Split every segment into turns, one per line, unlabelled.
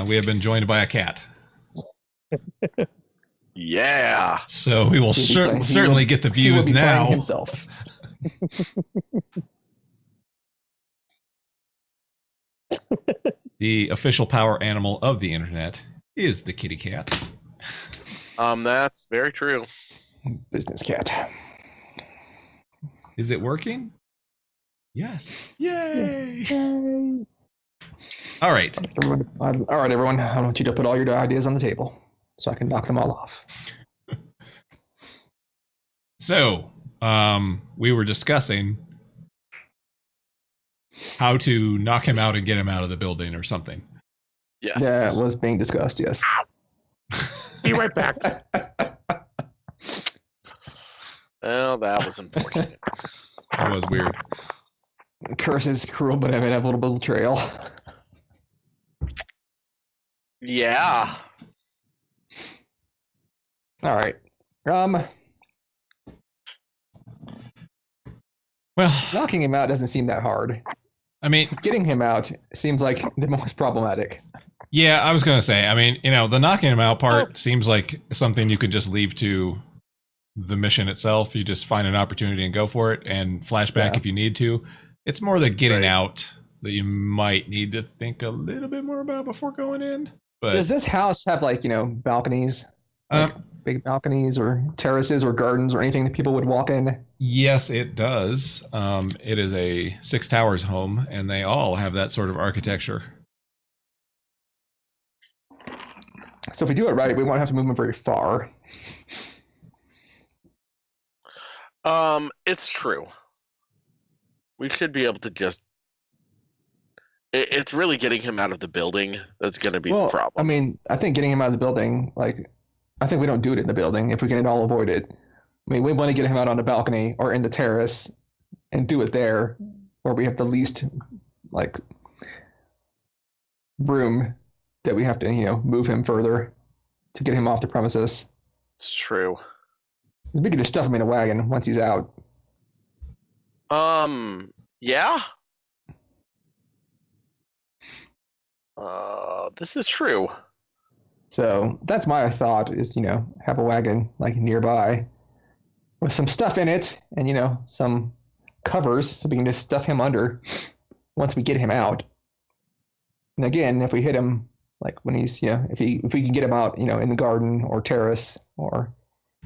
we have been joined by a cat.
Yeah.
So we will certainly get the views
he will be
now.
playing himself.
The official power animal of the internet is the kitty cat.
That's very true.
Business cat.
Is it working? Yes. Yay! All right.
All right, everyone. I want you to put all your ideas on the table so I can knock them all off.
So, we were discussing how to knock him out and get him out of the building or something.
Yes.
That was being discussed, yes.
Be right back.
Well, that was important.
That was weird.
Curses, cruel but inevitable betrayal.
Yeah.
All right.
Well,
knocking him out doesn't seem that hard.
I mean,
getting him out seems like the most problematic.
Yeah, I was going to say, I mean, the knocking him out part seems like something you could just leave to the mission itself. You just find an opportunity and go for it and flashback if you need to. It's more the getting out that you might need to think a little bit more about before going in. But
does this house have balconies? Big balconies or terraces or gardens or anything that people would walk in?
Yes, it does. It is a 6 towers home, and they all have that sort of architecture.
So if we do it right, we won't have to move them very far.
It's true. We should be able to just... It's really getting him out of the building that's going to be the problem.
I mean, I think getting him out of the building, I think we don't do it in the building if we can at all avoid it. I mean, we want to get him out on the balcony or in the terrace and do it there where we have the least, room that we have to, move him further to get him off the premises.
It's true.
We could just stuff him in a wagon once he's out.
Yeah. This is true.
So that's my thought is, have a wagon nearby with some stuff in it and, some covers so we can just stuff him under once we get him out. And again, if we hit him, when he's, if we can get him out, in the garden or terrace or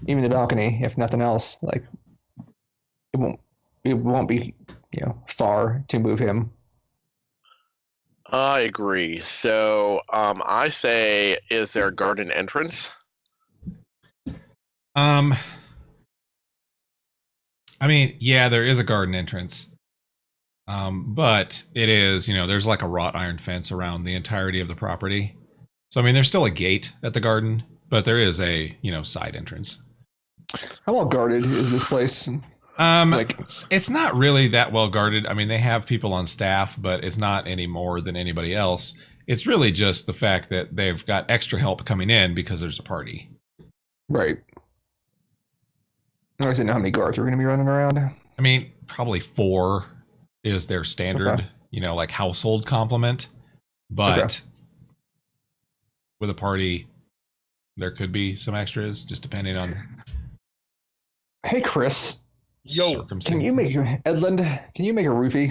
even the balcony, if nothing else, it won't be, far to move him.
I agree. So, I say, is there a garden entrance?
I mean, yeah, there is a garden entrance. But it is, there's a wrought iron fence around the entirety of the property. So, I mean, there's still a gate at the garden, but there is a, side entrance.
How well guarded is this place?
It's not really that well guarded. I mean, they have people on staff, but it's not any more than anybody else. It's really just the fact that they've got extra help coming in because there's a party.
Right. I don't know how many guards are going to be running around.
I mean, probably 4 is their standard, household complement. But with a party, there could be some extras, just depending on.
Hey, Chris.
Yo,
can you make Edlund? Can you make a roofie?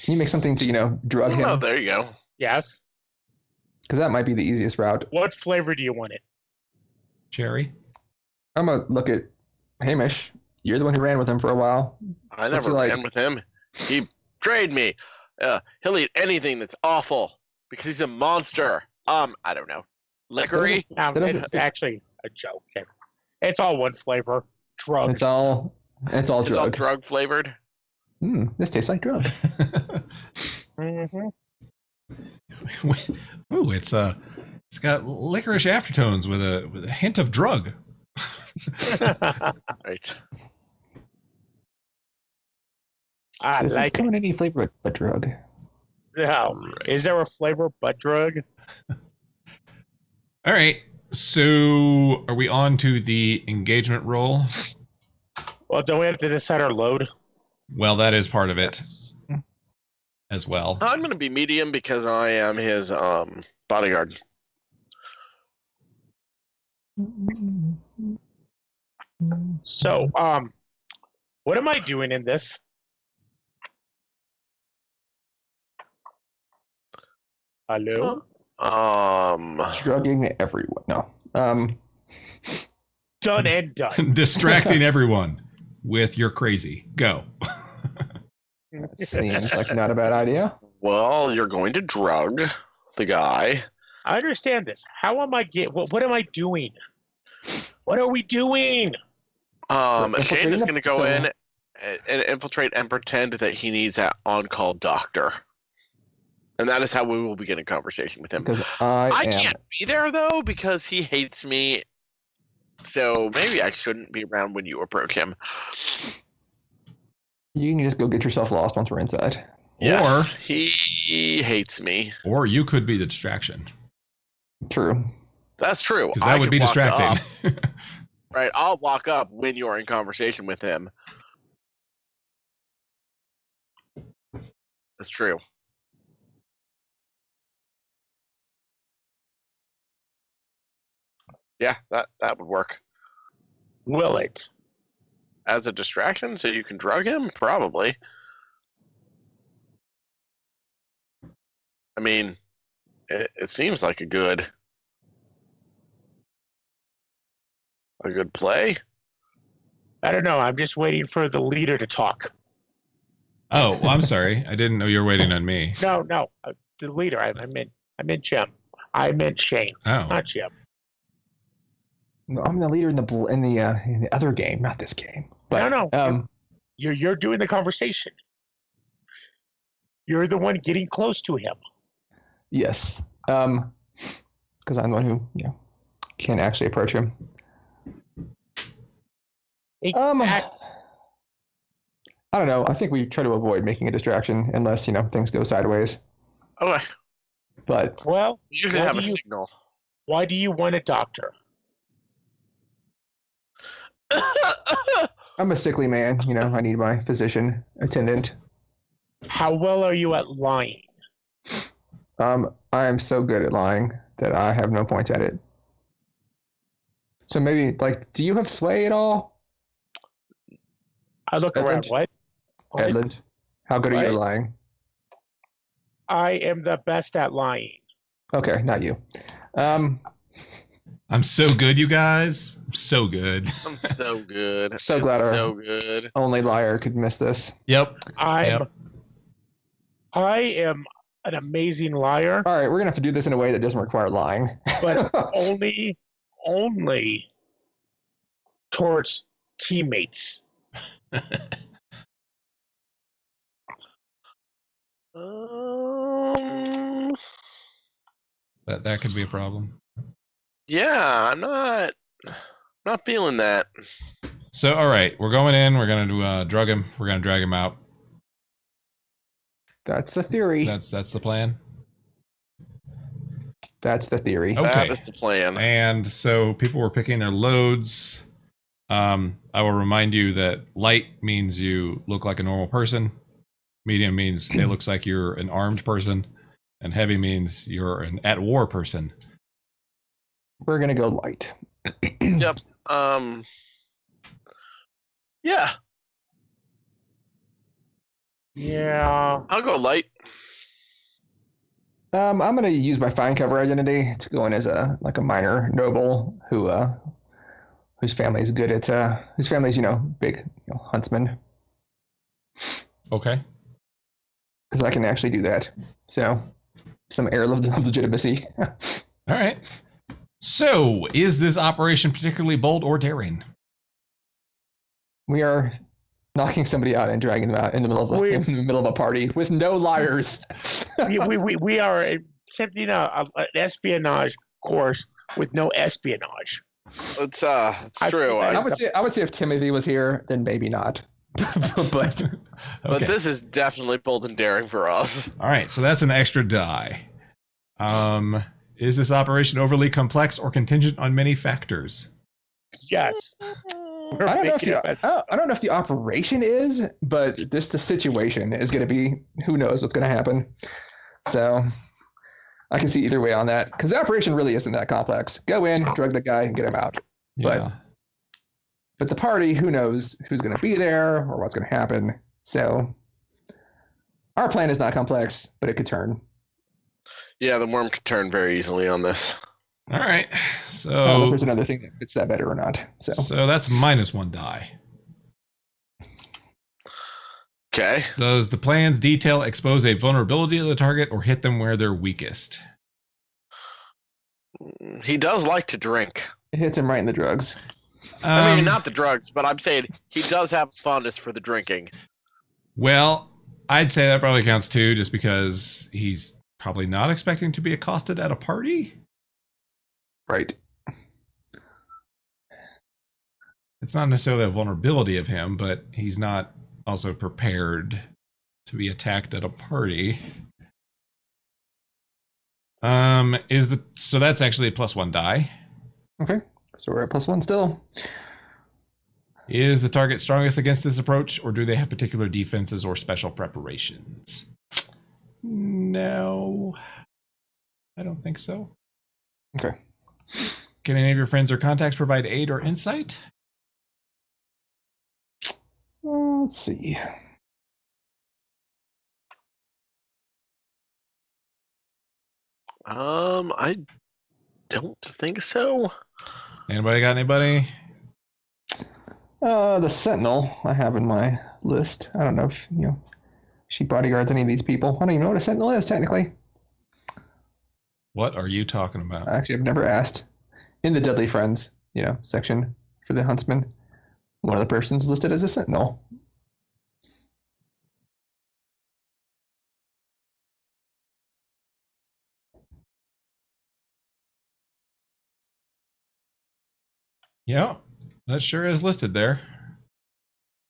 Can you make something to drug him?
Oh, there you go.
Yes.
Because that might be the easiest route.
What flavor do you want it?
Cherry.
I'm gonna look at Hamish. You're the one who ran with him for a while.
I never ran with him. He betrayed me. He'll eat anything that's awful because he's a monster. I don't know. Licorice?
It's actually a joke. It's all one flavor. Drug.
It's all drug.
Drug flavored.
This tastes like drug.
Mm-hmm.
Ooh, it's got licorice aftertones with a hint of drug.
Right.
Does this come in any flavor but drug?
No. Right. Is there a flavor but drug?
All right. So, are we on to the engagement roll?
Well, don't we have to decide our load?
Well, that is part of it as well.
I'm going to be medium because I am his bodyguard.
So, what am I doing in this? Hello?
Drugging everyone. No.
Done and done.
Distracting everyone with your crazy. Go.
Seems like not a bad idea.
Well, you're going to drug the guy.
I understand this. How am I what am I doing? What are we doing?
Shane is going to go
So-
in and infiltrate and pretend that he needs that on-call doctor. And that is how we will begin a conversation with him.
Because
I can't be there, though, because he hates me. So maybe I shouldn't be around when you approach him.
You can just go get yourself lost once we're inside.
Yes, he hates me.
Or you could be the distraction.
True.
That's true.
Because that would
could
be
walk
distracting.
up, right, I'll walk up when you're in conversation with him. That's true. Yeah, that would work.
Will it?
As a distraction, so you can drug him? Probably. I mean, it seems like a good play.
I don't know. I'm just waiting for the leader to talk.
Oh, well, I'm sorry. I didn't know you were waiting on me.
No, the leader. I meant Jim. I meant Shane,
Oh.
not Jim.
No, I'm the leader in the other game, not this game. But
No. You're doing the conversation. You're the one getting close to him.
yes. Because I'm the one who can actually approach him.
Exactly.
I don't know. I think we try to avoid making a distraction unless things go sideways.
Okay.
But
Well,
We usually
Why
have a
do you-
signal.
why do you want a doctor?
I'm a sickly man. I need my physician attendant.
How well are you at lying?
I am so good at lying that I have no points at it. So maybe, do you have sway at all,
I look around.
Edmund?
What?
Edmund? How good are you at
What?
lying?
I am the best at lying.
Okay, not you.
I'm so good, you guys. I'm so good.
I'm so good.
So
It's
glad our-
so good.
Only liar could miss this.
Yep.
I
Yep.
am an amazing liar,
All right, we're gonna have to do this in a way that doesn't require lying.
but only towards teammates.
That could be a problem.
Yeah, I'm not feeling that.
So, all right, we're going in. We're going to drug him. We're going to drag him out.
That's the theory.
That's the plan.
That's the theory.
Okay.
That is the plan.
And so people were picking their loads. I will remind you that light means you look like a normal person. Medium means it looks like you're an armed person. And heavy means you're an at-war person.
We're gonna go light.
Yep. Yeah,
Yeah.
I'll go light.
I'm gonna use my fine cover identity to go in as a minor noble whose family is good at whose family's big huntsman,
Okay.
because I can actually do that. So some air of legitimacy.
All right. So, is this operation particularly bold or daring?
We are knocking somebody out and dragging them out in the middle of a party with no liars.
we are attempting an espionage course with no espionage.
It's
I
true.
think
I would say if Timothy was here, then maybe not. but
But
Okay.
this is definitely bold and daring for us.
All right, so that's an extra die. Is this operation overly complex or contingent on many factors?
Yes. We're
I don't know if
making it better.
I don't know if the operation is, but just the situation is going to be. Who knows what's going to happen? So, I can see either way on that because the operation really isn't that complex. Go in, drug the guy, and get him out.
Yeah.
But the party, who knows who's going to be there or what's going to happen. So our plan is not complex, but it could turn.
Yeah, the worm could turn very easily on this.
All right.
I don't know
So
if there's another thing that fits that better or not. So
that's -1 die.
Okay.
Does the plan's detail expose a vulnerability of the target or hit them where they're weakest?
He does like to drink.
it hits him right in the drugs.
I mean, not the drugs, but I'm saying he does have fondness for the drinking.
Well, I'd say that probably counts too, just because he's probably not expecting to be accosted at a party.
Right.
It's not necessarily a vulnerability of him, but he's not also prepared to be attacked at a party. So that's actually a +1 die.
Okay. So we're at +1 still.
Is the target strongest against this approach, or do they have particular defenses or special preparations? No, I don't think so.
Okay.
Can any of your friends or contacts provide aid or insight?
Let's see.
I don't think so.
Anybody got anybody?
The Sentinel I have in my list. I don't know if she bodyguards any of these people. I don't even know what a Sentinel is technically.
What are you talking about?
Actually, I've never asked. In the Deadly Friends, section for the Huntsman, one of the persons listed as a Sentinel.
Yeah, that sure is listed there.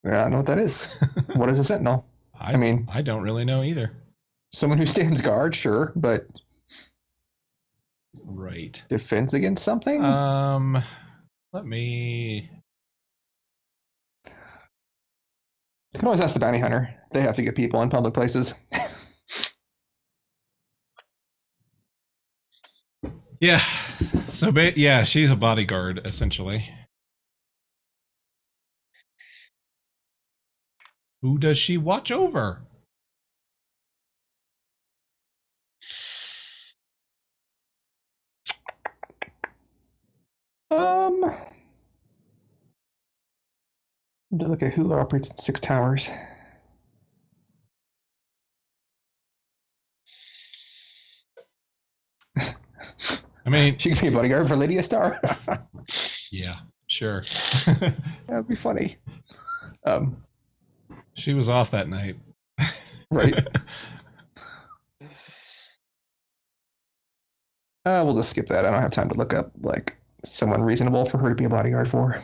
I don't know what that is. What is a Sentinel?
I mean, I don't really know either.
Someone who stands guard, sure, but
right.
Defense against something?
Let me.
You can always ask the bounty hunter. They have to get people in public places.
Yeah. So, yeah, she's a bodyguard, essentially. Who does she watch over?
To look at who operates in 6 towers.
I mean,
she could be a bodyguard for Lydia Starr.
Yeah, sure.
That'd be funny.
She was off that night.
Right. We'll just skip that. I don't have time to look up like someone reasonable for her to be a bodyguard for.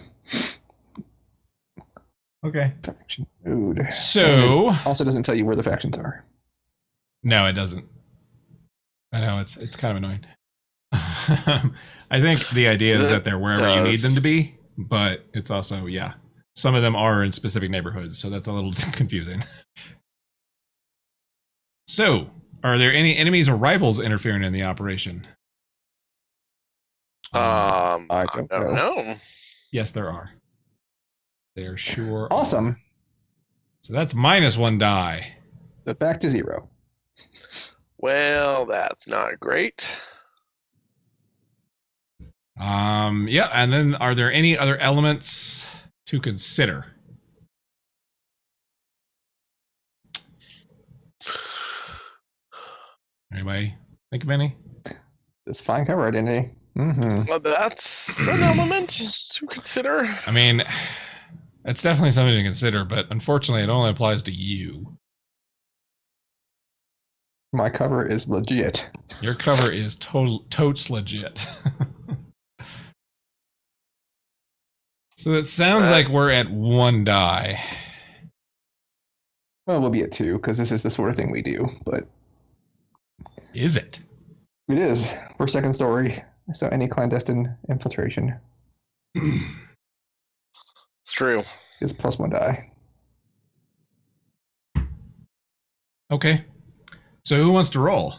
Okay.
Faction mode.
So
also doesn't tell you where the factions are.
No, it doesn't. I know it's kind of annoying. I think the idea is that they're wherever you need them to be, but it's also, yeah, some of them are in specific neighborhoods, so that's a little confusing. So, are there any enemies or rivals interfering in the operation?
I don't know.
Yes, there are. There sure
awesome.
Are. So that's -1 die.
But back to 0.
Well, that's not great.
Yeah, and then are there any other elements to consider? Anybody think of any?
This fine cover identity. Mm-hmm.
Well, that's an element to consider.
I mean, it's definitely something to consider, but unfortunately, it only applies to you.
My cover is legit.
Your cover is totes legit. So it sounds like we're at 1 die.
Well, we'll be at 2 because this is the sort of thing we do. But
is it?
It is. We're second story, so any clandestine infiltration.
It's true.
Is +1 die.
Okay. So who wants to roll?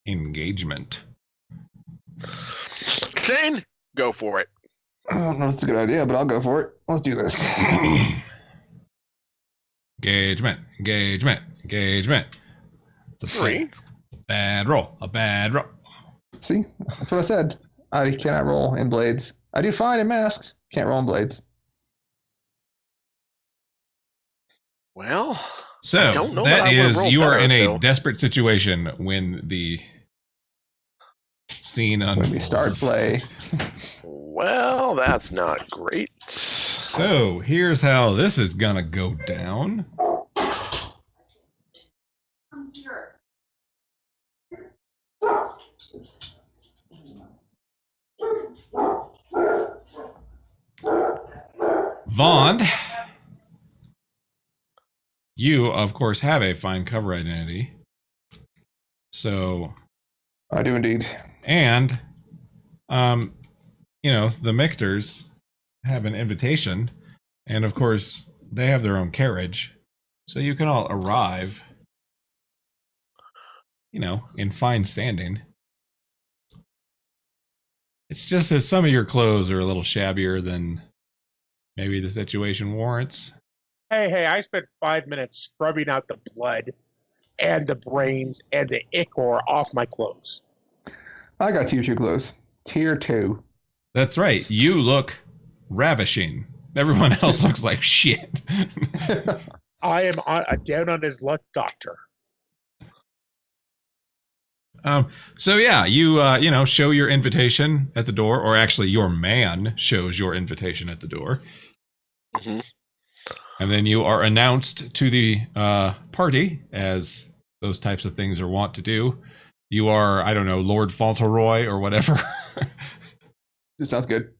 Engagement.
Shane, go for it.
I don't know if it's a good idea, but I'll go for it. Let's do this.
Engagement. It's a
3.
bad roll. A bad roll.
See, that's what I said. I cannot roll in blades. I do fine in masks. Can't roll in blades.
Well, I
So
don't know
that
that I would've
is,
rolled
you are
better,
in a
so-
desperate situation when the scene
When
unfolds.
we start play.
well, that's not great.
So here's how this is gonna go down. Vaughn, you of course have a fine cover identity. So,
I do indeed.
and you know, the Mictors have an invitation, and of course they have their own carriage, so you can all arrive, you know, in fine standing. It's just that some of your clothes are a little shabbier than maybe the situation warrants.
Hey, I spent 5 minutes scrubbing out the blood and the brains and the ichor off my clothes.
I got tier 2 clothes. Tier 2.
That's right. You look ravishing. Everyone else looks like shit.
I am down on his luck doctor.
So yeah, you you know, show your invitation at the door, or actually your man shows your invitation at the door.
Mhm.
And then you are announced to the party, as those types of things are wont to do. You are, I don't know, Lord Fauntleroy or whatever.
This sounds good.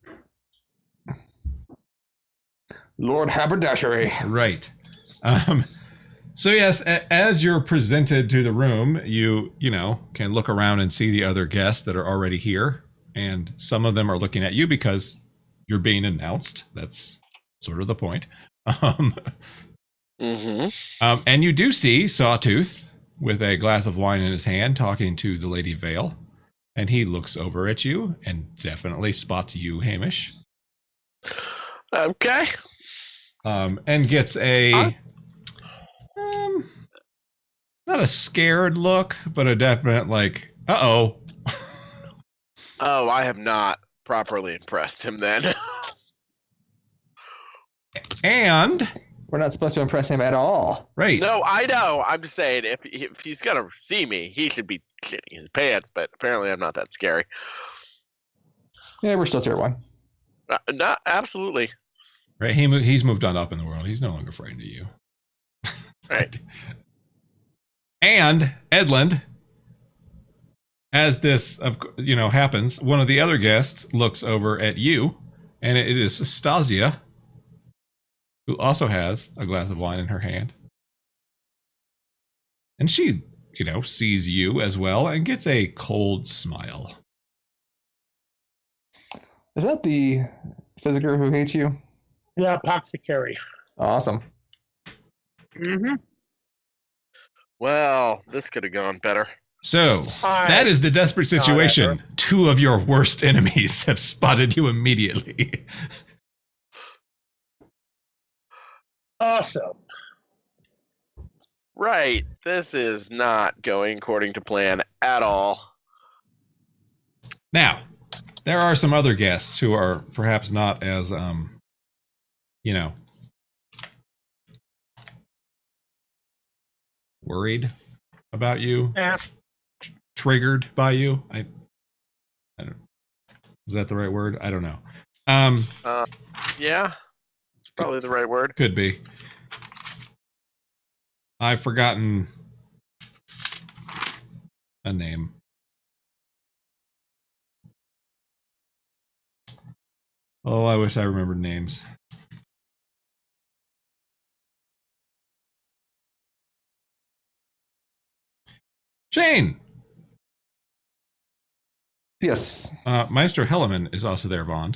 Lord Haberdashery.
Right. So yes, as you're presented to the room, you know, can look around and see the other guests that are already here, and some of them are looking at you because you're being announced. That's sort of the point. And you do see Sawtooth with a glass of wine in his hand talking to the Lady Vale, and he looks over at you and definitely spots you, Hamish.
Okay.
And gets a not a scared look, but a definite like, uh-oh.
Oh, I have not properly impressed him then.
And
We're not supposed to impress him at all.
right.
No, I know. I'm just saying, if he's gonna see me, he should be shitting his pants. But apparently, I'm not that scary.
Yeah, we're still tier 1.
Not absolutely.
Right. He's moved on up in the world. He's no longer frightened of you.
Right.
And Edland, as this happens, one of the other guests looks over at you, and it is Stasia, who also has a glass of wine in her hand. And she, sees you as well and gets a cold smile.
Is that the physiker who hates you?
Yeah, Apothecary.
Awesome.
Mm-hmm.
Well, this could have gone better.
So, that is the desperate situation. Two of your worst enemies have spotted you immediately.
Awesome.
Right. This is not going according to plan at all.
Now, there are some other guests who are perhaps not as, worried about you,
Yeah.
triggered by you. I don't. Is that the right word? I don't know.
Yeah, it's probably the right word.
Could be. I've forgotten a name. Oh, I wish I remembered names. Shane!
Yes.
Maestro Helleman is also there, Vaughn.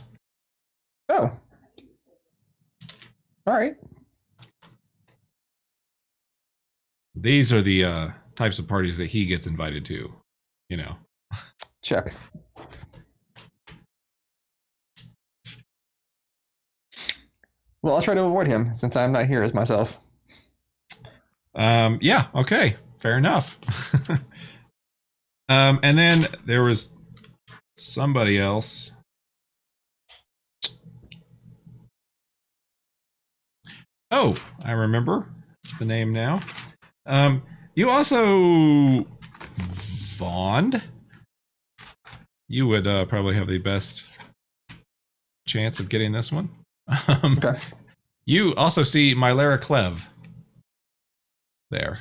Oh. All right.
these are the types of parties that he gets invited to. You know.
Check. Well, I'll try to avoid him since I'm not here as myself.
Yeah. Okay. Fair enough. And then there was somebody else. Oh, I remember the name now. You also Vond. You would probably have the best chance of getting this one.
Okay.
You also see Mylera Clev there.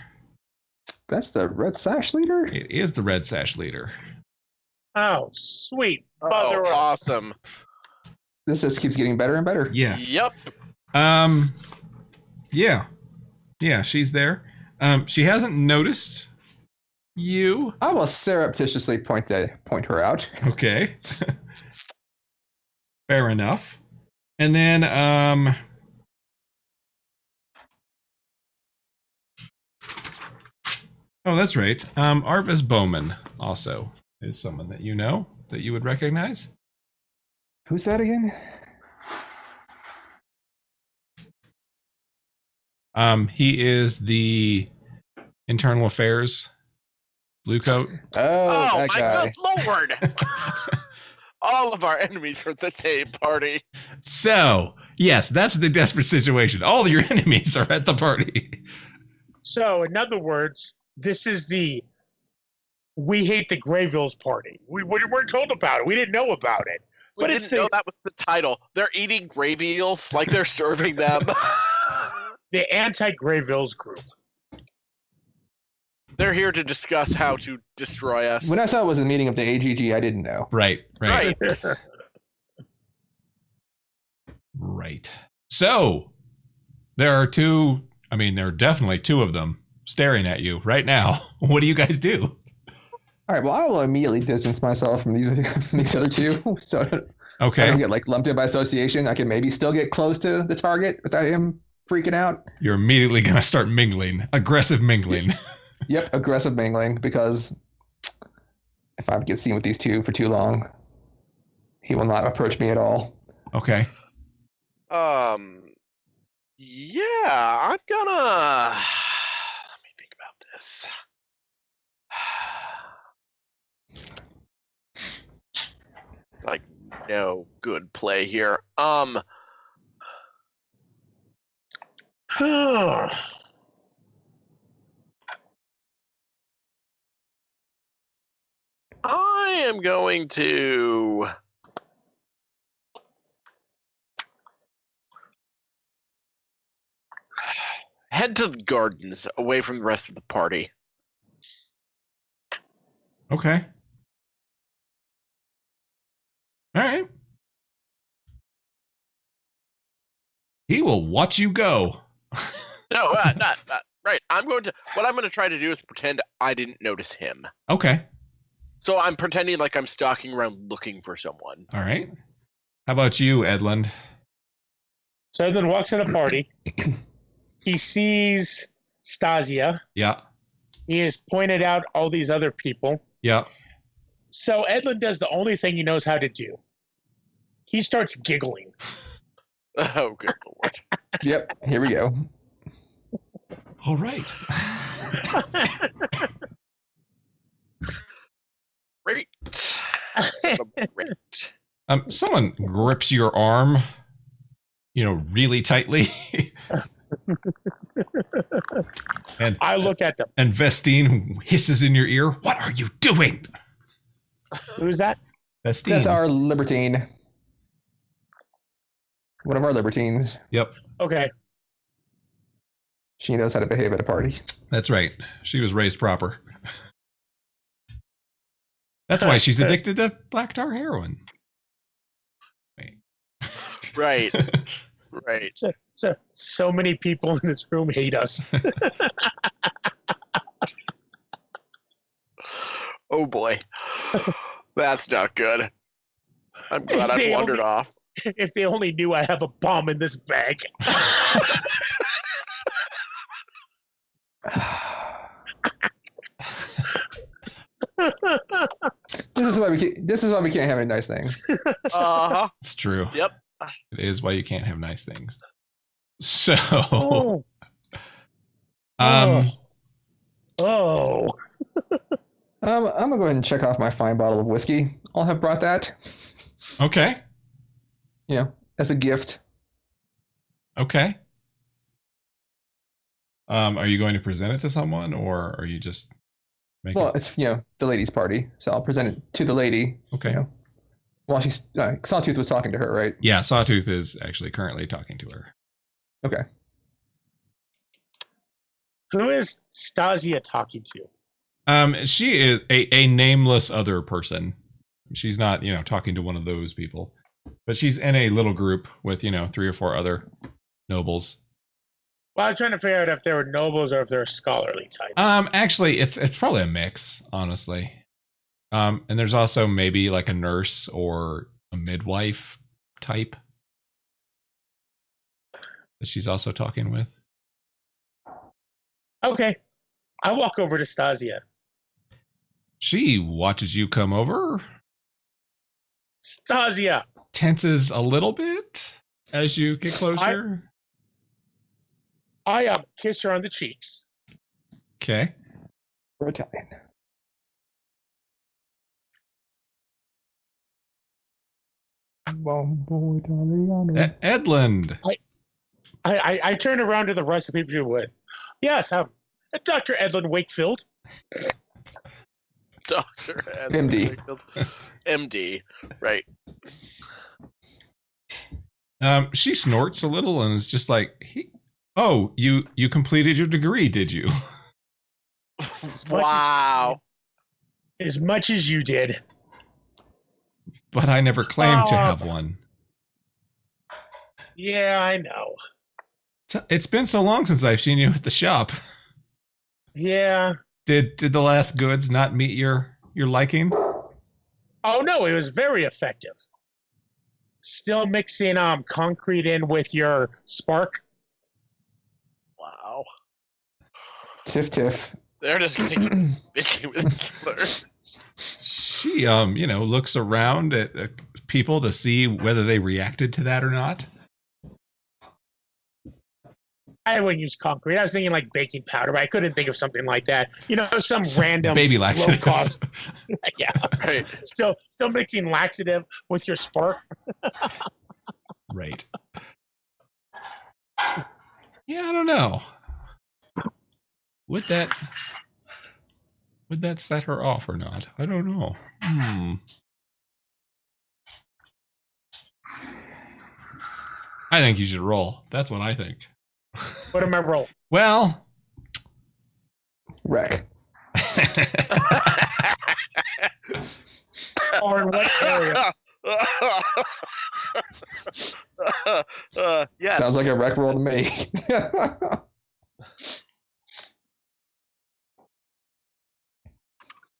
That's the Red Sash leader?
It is the Red Sash leader.
Oh, sweet.
Oh,
Mother of-
awesome.
This just keeps getting better and better.
Yes.
Yep.
Yeah. Yeah, she's there. She hasn't noticed you.
I will surreptitiously point her out.
Okay. Fair enough. And then oh, that's right. Arvis Bowman also is someone that you know, that you would recognize.
Who's that again?
He is the internal affairs blue coat.
Oh,
Oh,
that
my
guy.
good lord! All of our enemies are at the same party.
So, yes, that's the desperate situation. All your enemies are at the party.
So, in other words, this is the We Hate the Greyvilles party. We weren't told about it. We didn't know about it.
We
But
didn't
it's
know
the,
that was the title. They're eating gravy eels like they're serving them.
the anti-Greyvilles group.
They're here to discuss how to destroy us.
When I saw it was a meeting of the AGG, I didn't know.
Right. Right. So, there are there are definitely two of them staring at you right now. What do you guys do?
All right, well, I will immediately distance myself from these other two, so I don't
Okay.
get like lumped in by association. I can maybe still get close to the target without him freaking out.
You're immediately going to start mingling. Aggressive mingling.
Yep, aggressive mingling, because if I get seen with these two for too long, he will not approach me at all.
Okay.
Yeah, I'm gonna. Let me think about this. Like, no good play here. I am going to head to the gardens away from the rest of the party.
Okay. All right. He will watch you go.
No, not right. What I'm going to try to do is pretend I didn't notice him.
Okay.
So I'm pretending like I'm stalking around looking for someone.
All right. How about you, Edlund?
So Edlund walks in a party. He sees Stasia.
Yeah.
He has pointed out all these other people.
Yeah.
So Edlund does the only thing he knows how to do. He starts giggling.
Oh, good lord.
Yep, here we go.
All right.
Great. Great.
Someone grips your arm, really tightly. and
I look at them.
And Vestine hisses in your ear, "What are you doing?"
Who's that?
Vestine.
That's our libertine. One of our libertines.
Yep.
Okay.
She knows how to behave at a party.
That's right. She was raised proper. That's why she's addicted to black tar heroin.
Right. Right.
So many people in this room hate us.
Oh boy. That's not good. I'm glad I wandered off.
If they only knew I have a bomb in this bag.
This is why we can't have any nice things.
Uh-huh.
It's true.
Yep.
It is why you can't have nice things. So,
Oh.
um,
Oh.
I'm gonna go ahead and check off my fine bottle of whiskey. I'll have brought that,
okay,
as a gift.
okay. Are you going to present it to someone, or are you just making?
Well, it's the ladies' party, so I'll present it to the lady.
Okay.
While she's Sawtooth was talking to her, right?
Yeah, Sawtooth is actually currently talking to her.
Okay.
Who is Stasia talking to?
She is a nameless other person. She's not, talking to one of those people, but she's in a little group with, 3 or 4 other nobles.
Well, I was trying to figure out if they were nobles or if they're scholarly types.
Actually, it's probably a mix, honestly. And there's also maybe like a nurse or a midwife type that she's also talking with.
Okay. I walk over to Stasia.
She watches you come over,
Stasia.
tenses a little bit as you get closer.
I kiss her on the cheeks.
Okay.
We're Italian. Bombo Italiano.
Edland.
I turn around to the rest of the people you're with. Yes, Dr. Edlin Wakefield.
Dr.
MD.
MD, right.
She snorts a little and is just like, "Oh, you completed your degree, did you?"
Wow.
As much as you did.
But I never claimed to have one.
Yeah, I know.
It's been so long since I've seen you at the shop.
Yeah.
Did the last goods not meet your liking?
Oh no, it was very effective. Still mixing concrete in with your spark.
Wow.
Tiff tiff.
They're just getting bitchy with each other.
She looks around at people to see whether they reacted to that or not.
I wouldn't use concrete. I was thinking like baking powder, but I couldn't think of something like that. Some random
baby
low
laxative.
cost. Yeah.
Right.
Still mixing laxative with your spark.
Right. Yeah, I don't know. Would that set her off or not? I don't know. I think you should roll. That's what I think.
What am I roll?
Well,
Wreck.
Or in what area?
Yeah.
Sounds like a wreck roll to me.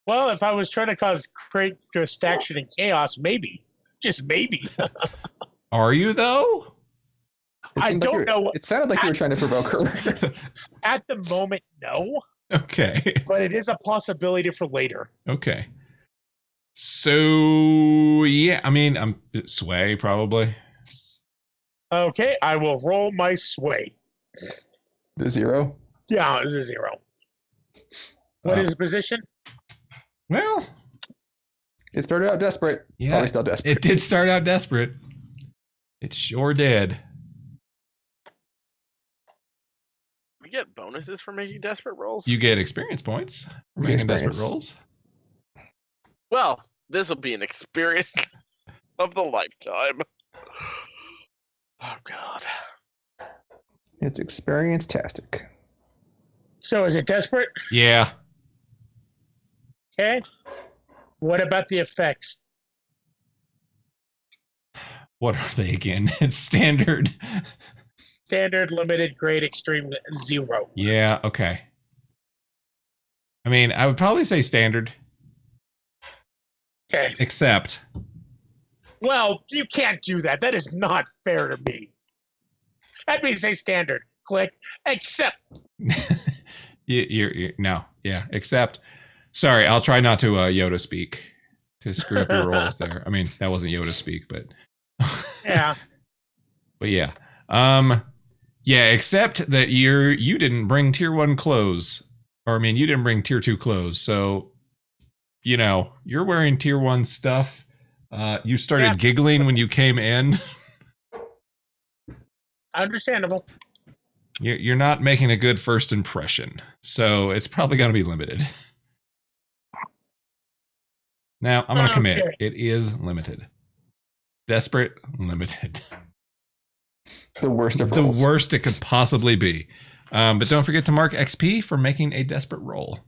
Well, if I was trying to cause great distraction and chaos, maybe. Just maybe.
are you though?
I don't know.
It sounded like you were trying to provoke her.
At the moment, no.
Okay.
But it is a possibility for later.
Okay. So yeah, I mean, I'm sway probably.
Okay, I will roll my sway.
The 0.
Yeah, it's a 0. What is the position?
Well,
It started out desperate.
yeah,
Probably still desperate.
it did start out desperate. It sure did.
We get bonuses for making desperate rolls?
You get experience points for
You get
making desperate
experience.
rolls.
Well, this will be an experience of the lifetime. Oh, God.
It's experience-tastic.
So is it desperate?
Yeah.
Okay. What about the effects?
What are they again? It's standard.
Standard, limited, grade, extreme, 0.
Yeah, okay. I mean, I would probably say standard,
Okay.
except
Well, you can't do that. That is not fair to me. That means say standard. Click. Except.
you're no, yeah, except Sorry, I'll try not to Yoda speak to screw up your rolls there. I mean, that wasn't Yoda speak, but
Yeah.
but yeah. Yeah, except that you didn't bring tier 1 clothes. Or I mean, you didn't bring tier 2 clothes. So, you know, you're wearing tier 1 stuff. You started giggling when you came in.
Understandable.
You're not making a good first impression. So it's probably going to be limited. Now, I'm going to commit.
Okay.
It is limited. Desperate, limited.
The worst of
The
rolls.
worst it could possibly be. But don't forget to mark XP for making a desperate roll.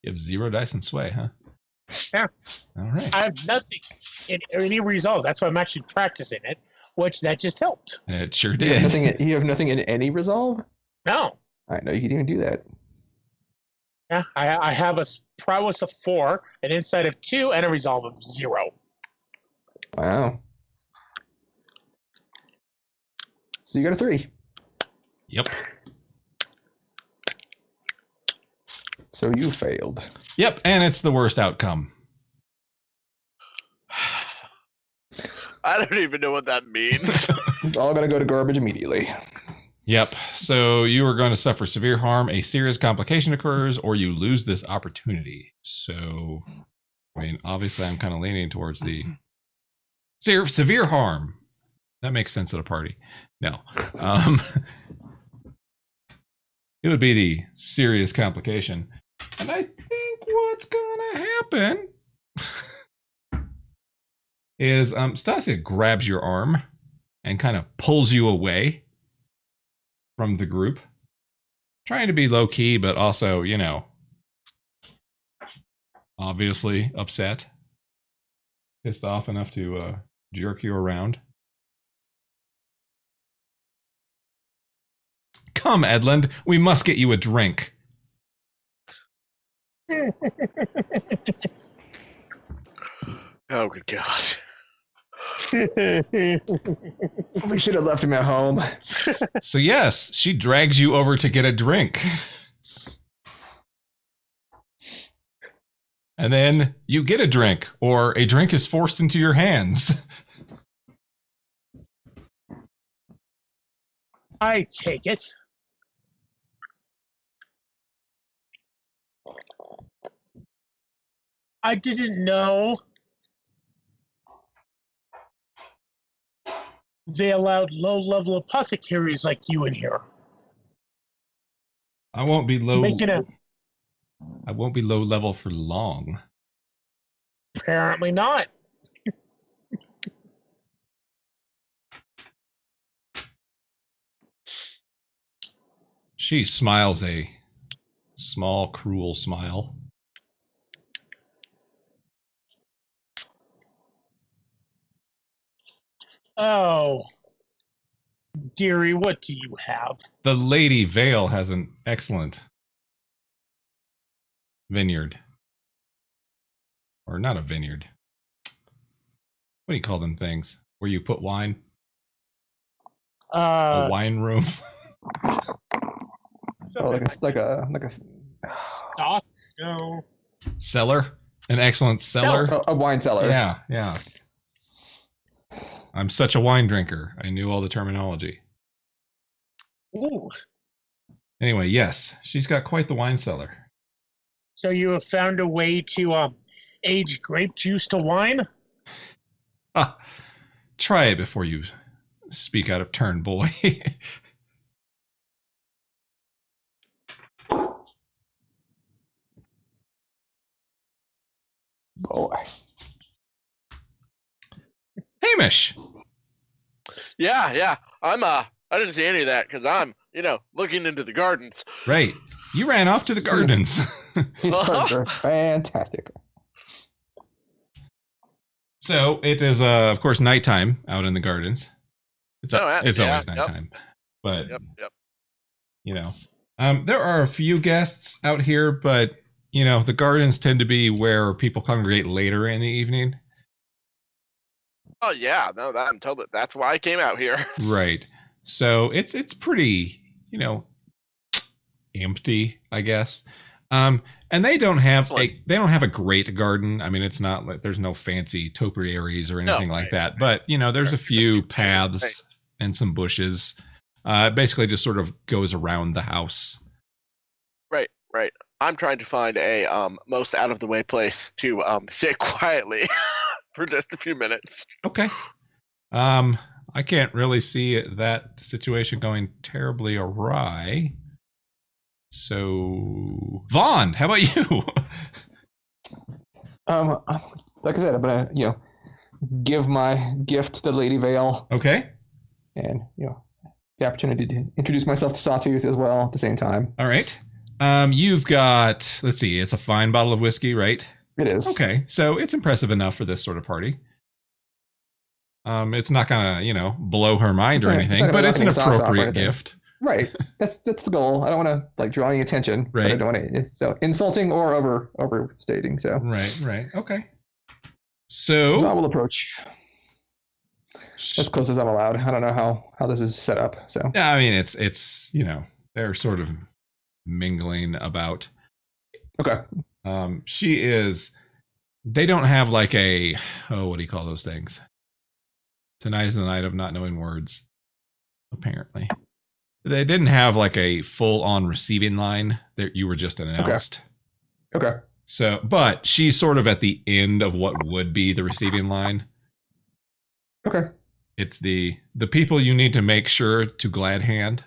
You have 0 dice and sway, huh?
Yeah.
All right.
I have nothing in any resolve. That's why I'm actually practicing it, which that just helped.
It sure
You have,
did.
you have nothing in any resolve?
No.
I know you didn't even do that.
Yeah, I have a prowess of 4, an insight of 2, and a resolve of 0.
Wow. So you got a 3.
Yep.
So you failed.
Yep, and it's the worst outcome.
I don't even know what that means.
It's all going to go to garbage immediately.
Yep. So you are going to suffer severe harm, a serious complication occurs, or you lose this opportunity. So, I mean, obviously, I'm kind of leaning towards the severe harm. That makes sense at a party. No. It would be the serious complication. And I think what's going to happen is Stasia grabs your arm and kind of pulls you away from the group, trying to be low key, but also, you know, obviously upset, pissed off enough to jerk you around. Come, Edland, we must get you a drink.
Oh, good God.
We should have left him at home.
So yes, she drags you over to get a drink. And then you get a drink, or a drink is forced into your hands.
I take it. I didn't know they allowed low-level apothecaries like you in here.
I won't be low.
Making a
I won't be low level for long.
apparently not.
She smiles a small, cruel smile.
Oh, dearie, what do you have?
The Lady Vale has an excellent vineyard. Or not a vineyard. What do you call them things? Where you put wine? A wine room?
Oh, like a
stock? No.
Cellar? An excellent cellar?
a wine cellar.
Yeah, yeah. I'm such a wine drinker. I knew all the terminology.
Ooh.
Anyway, yes, she's got quite the wine cellar.
So you have found a way to age grape juice to wine?
Ah, try it before you speak out of turn, boy.
Boy.
Hamish!
Yeah. I didn't see any of that because I'm, looking into the gardens.
Right. You ran off to the gardens.
These cards are fantastic.
So it is, of course, nighttime out in the gardens. It's
yeah,
always
yep.
nighttime. But,
Yep.
There are a few guests out here, but, the gardens tend to be where people congregate later in the evening.
Oh yeah, no, that I'm totally. That's why I came out here.
Right. So it's pretty, empty, I guess. And they don't have a great garden. I mean, it's not like there's no fancy topiaries or anything like that. But there's a few paths and some bushes. It basically just sort of goes around the house.
Right. I'm trying to find a most out of the way place to sit quietly for just a few minutes.
Okay. I can't really see that situation going terribly awry. So, Vaughn, how about you?
Like I said, I'm gonna give my gift to the Lady Vale,
Okay.
and the opportunity to introduce myself to Sawtooth as well at the same time.
All right. You've got, let's see, it's a fine bottle of whiskey, right?
It is.
Okay. So it's impressive enough for this sort of party. It's not gonna, blow her mind or anything, but it's an appropriate gift.
Right. That's the goal. I don't want to like draw any attention.
Right.
But I don't want to. So insulting or overstating. So.
Right. Okay. So
I will approach as close as I'm allowed. I don't know how this is set up. So.
Yeah, I mean it's they're sort of mingling about.
Okay.
They don't have like what do you call those things? Tonight is the night of not knowing words. Apparently. They didn't have like a full-on receiving line that you were just announced.
Okay.
So, but she's sort of at the end of what would be the receiving line.
Okay.
It's the people you need to make sure to glad hand.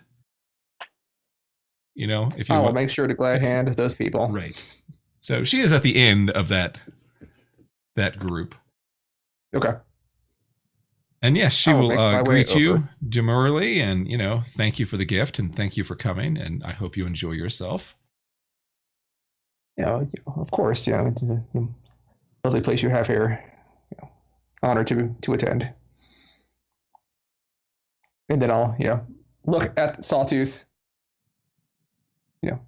If you
I'll make sure to glad hand those people.
Right. So she is at the end of that group.
Okay.
And yes, she will greet you demurely and, thank you for the gift and thank you for coming. And I hope you enjoy yourself.
Of course, it's a lovely place you have here. Honored to attend. And then I'll, look at Sawtooth,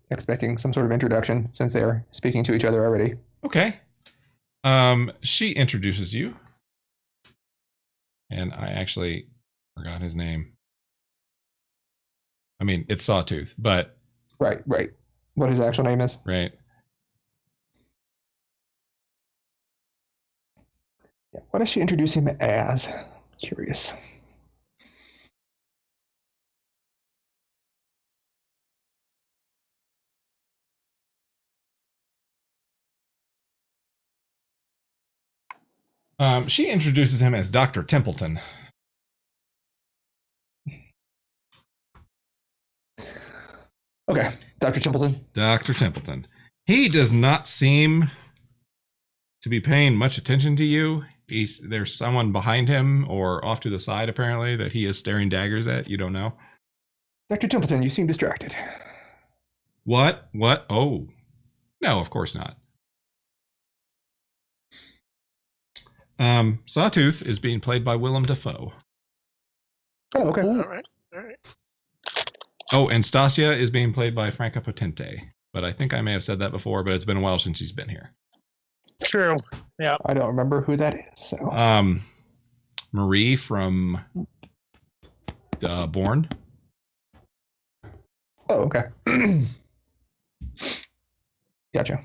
expecting some sort of introduction since they're speaking to each other already.
Okay. She introduces you. And I actually forgot his name. I mean, it's Sawtooth, but...
Right. What his actual name is.
Right.
Yeah. What does she introduce him as? Curious.
She introduces him as Dr. Templeton.
Okay, Dr. Templeton.
Dr. Templeton. He does not seem to be paying much attention to you. There's someone behind him or off to the side, apparently, that he is staring daggers at. You don't know.
Dr. Templeton, you seem distracted.
What? Oh. No, of course not. Sawtooth is being played by Willem Dafoe.
Oh, okay.
All right.
Oh, and Stasia is being played by Franca Potente. But I think I may have said that before, but it's been a while since she's been here.
True. Yeah.
I don't remember who that is. So.
Marie from Bourne.
Oh, okay. Gotcha.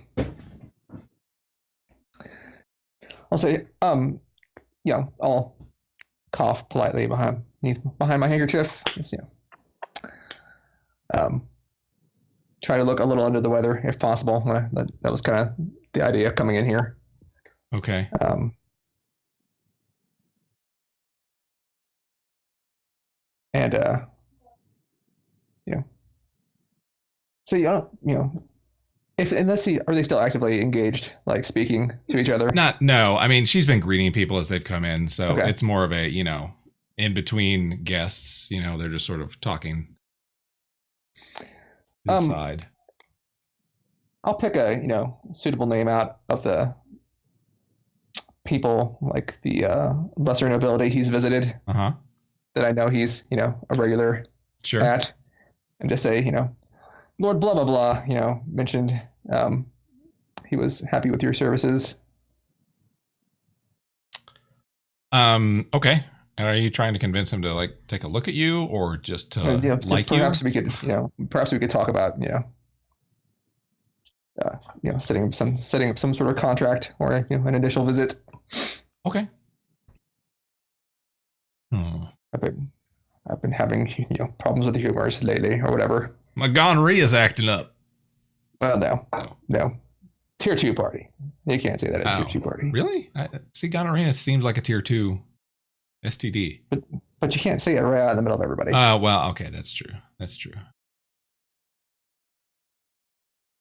I'll say, I'll cough politely behind my handkerchief. Just, try to look a little under the weather if possible. That was kind of the idea of coming in here.
Okay.
So are they still actively engaged, like speaking to each other?
No. I mean, she's been greeting people as they've come in, so
okay.
It's more of a in between guests. They're just sort of talking inside.
I'll pick a suitable name out of the people, like the lesser nobility he's visited. That I know he's a regular
sure
at, and just say Lord blah blah blah, mentioned he was happy with your services.
Okay. And are you trying to convince him to like take a look at you, or just to
So
like you?
perhaps we could, perhaps we could talk about, setting up some sort of contract or an initial visit.
Okay.
I've been having problems with the humors lately or whatever.
My gonorrhea's acting up.
Well,
Oh.
no. Tier 2 party. You can't say that at
Oh.
Tier 2 party.
Really? See, gonorrhea seems like a tier 2 STD.
But you can't say it right out in the middle of everybody.
Well, okay, that's true. That's true.